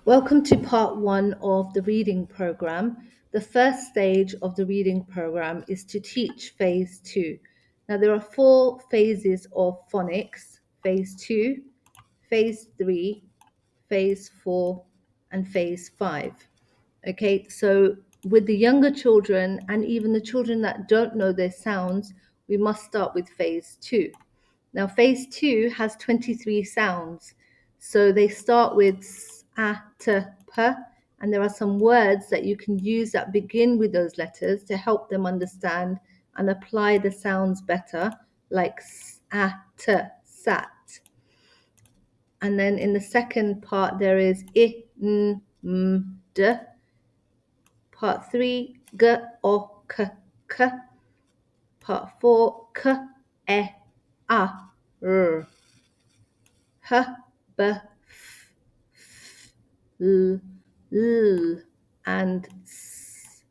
Welcome to part one of the reading program. The first stage of the reading program is to teach phase two. Now, there are four phases of phonics: phase two, phase three, phase four, and phase five. Okay, so with the younger children and even the children that don't know their sounds, we must start with phase two. Now, phase two has 23 sounds. So they start with s, a, t, p, and there are some words that you can use that begin with those letters to help them understand and apply the sounds better, like s, a, t, sat. And then in the second part, there is I, n, m, d. Part three, g, o, k, k. Part four, k, e, a, r. H, b, f, l, l, and s.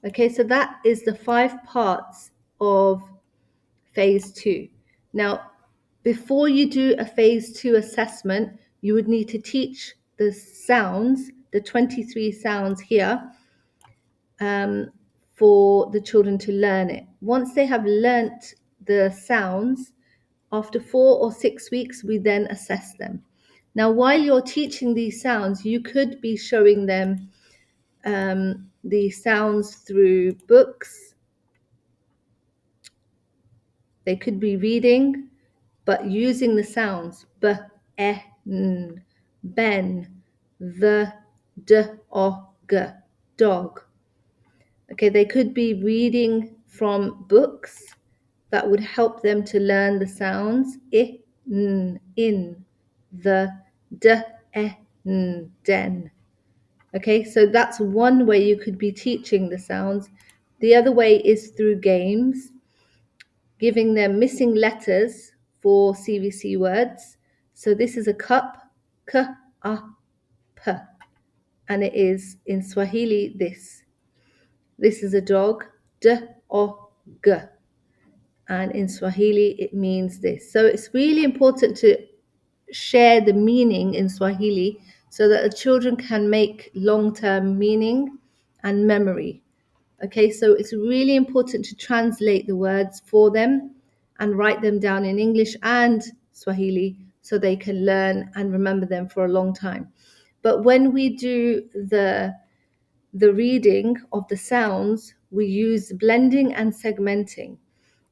Okay, so that is the 5 parts of phase two. Now, before you do a phase two assessment, you would need to teach the sounds, the 23 sounds here, for the children to learn it. Once they have learnt the sounds, after 4 or 6 weeks, we then assess them. Now, while you're teaching these sounds, you could be showing them the sounds through books. They could be reading, but using the sounds b, e, n, ben, the, d, o, g, dog. Okay, they could be reading from books that would help them to learn the sounds I, n, in, the, d, e, n, den. Okay, so that's one way you could be teaching the sounds. The other way is through games, giving them missing letters for CVC words. So this is a cup, k, a, p, and it is in Swahili this. This is a dog, d, o, g. And in Swahili, it means this. So it's really important to share the meaning in Swahili so that the children can make long-term meaning and memory. Okay, so it's really important to translate the words for them and write them down in English and Swahili so they can learn and remember them for a long time. But when we do the reading of the sounds, we use blending and segmenting.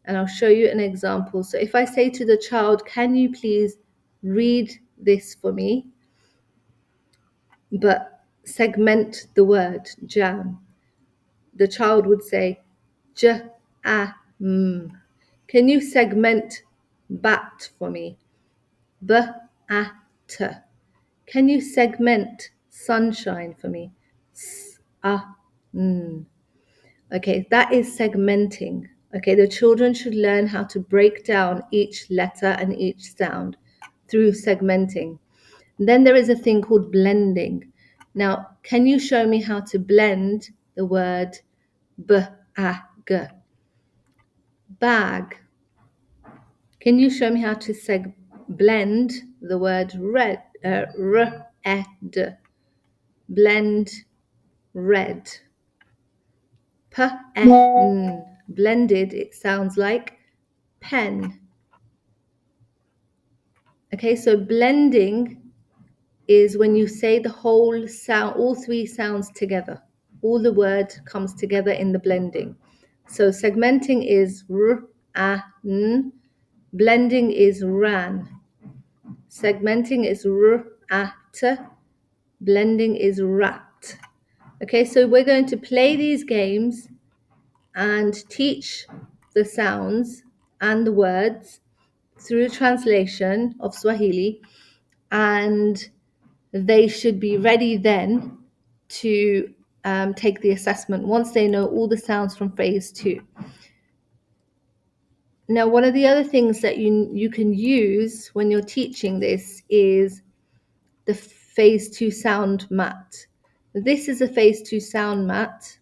And I'll show you an example. So if I say to the child, can you please read this for me, but segment the word jam, the child would say j, a, m. Can you segment bat for me, b, a, t. Can you segment sunshine for me, s, a, n. Okay, that is segmenting. Okay, the children should learn how to break down each letter and each sound through segmenting. And then there is a thing called blending. Now, can you show me how to blend the word b-a-g? Bag. Can you show me how to blend the word red, r-e-d? Blend red. P-e-n. Blended, it sounds like pen. Okay, so blending is when you say the whole sound, all 3 sounds together. All the word comes together in the blending. So segmenting is r-a-n. Blending is ran. Segmenting is r-a-t. Blending is rat. Okay, so we're going to play these games and teach the sounds and the words through translation of Swahili, and they should be ready then to take the assessment once they know all the sounds from phase two. Now, one of the other things that you can use when you're teaching this is the phase two sound mat. This is a phase two sound mat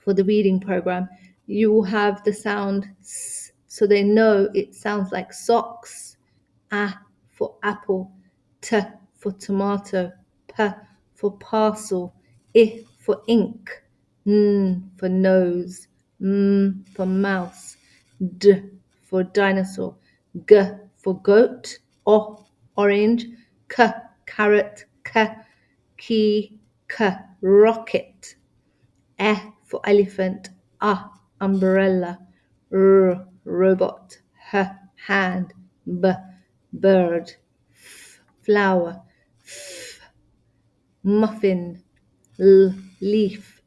for the reading program. You will have the sound s, so they know it sounds like socks, a for apple, t for tomato, P for parcel, I for ink, N for nose, M for mouse, D for dinosaur, G for goat, O orange, K carrot, K key, K rocket, E for elephant, A umbrella, R robot, H hand, B bird, F flower, F muffin, L leaf,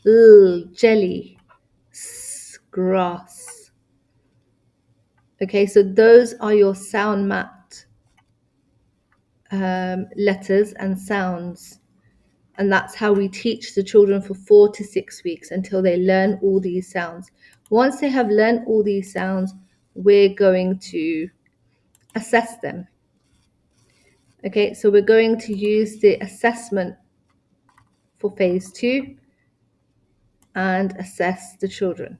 L jelly, S grass. Okay, so those are your sound mapped letters and sounds. And that's how we teach the children for 4 to 6 weeks until they learn all these sounds. Once they have learned all these sounds, we're going to assess them. Okay, so we're going to use the assessment for phase 2 and assess the children.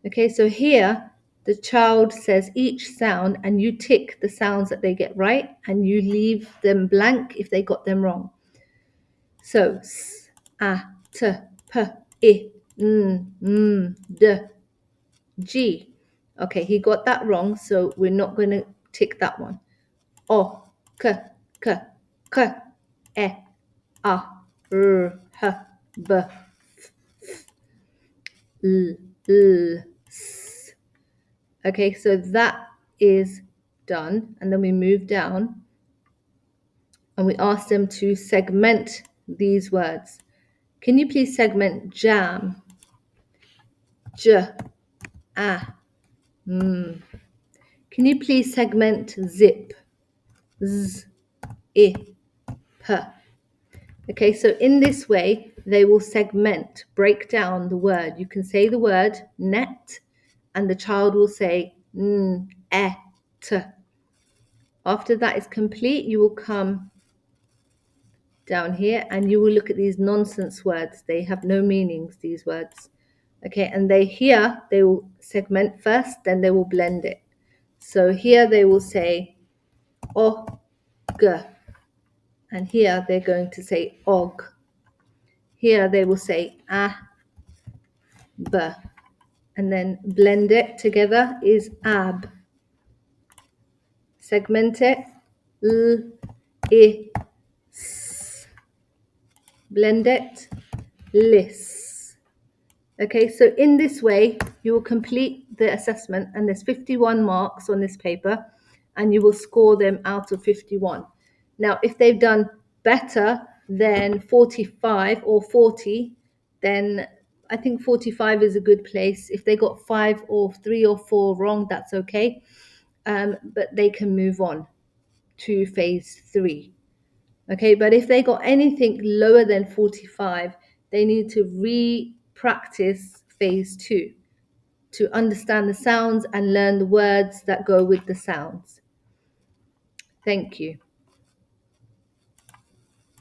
Okay, so here the child says each sound and you tick the sounds that they get right and you leave them blank if they got them wrong. So s, a, t, p, I, n, m, d, g. Okay, he got that wrong, so we're not going to tick that one. O, k, k, k, e, a, r, h, b, l, l, s. Okay, so that is done. And then we move down and we ask them to segment these words. Can you please segment jam? J, a, m. Can you please segment zip? Z, I, p. Okay, so in this way, they will segment, break down the word. You can say the word net, and the child will say n, e, t. After that is complete, you will come down here and you will look at these nonsense words. They have no meanings, these words. Okay, and they will segment first, then they will blend it. So here they will say og, and here they're going to say og. Here they will say a, b, and then blend it together is ab. Segment it, l, I, s. Blend it, lis. Okay, so in this way, you will complete the assessment, and there's 51 marks on this paper, and you will score them out of 51. Now, if they've done better than 45 or 40, then I think 45 is a good place. If they got 5 or 3 or 4 wrong, that's okay. But they can move on to phase 3. Okay, but if they got anything lower than 45, they need to re-practice phase 2 to understand the sounds and learn the words that go with the sounds. Thank you.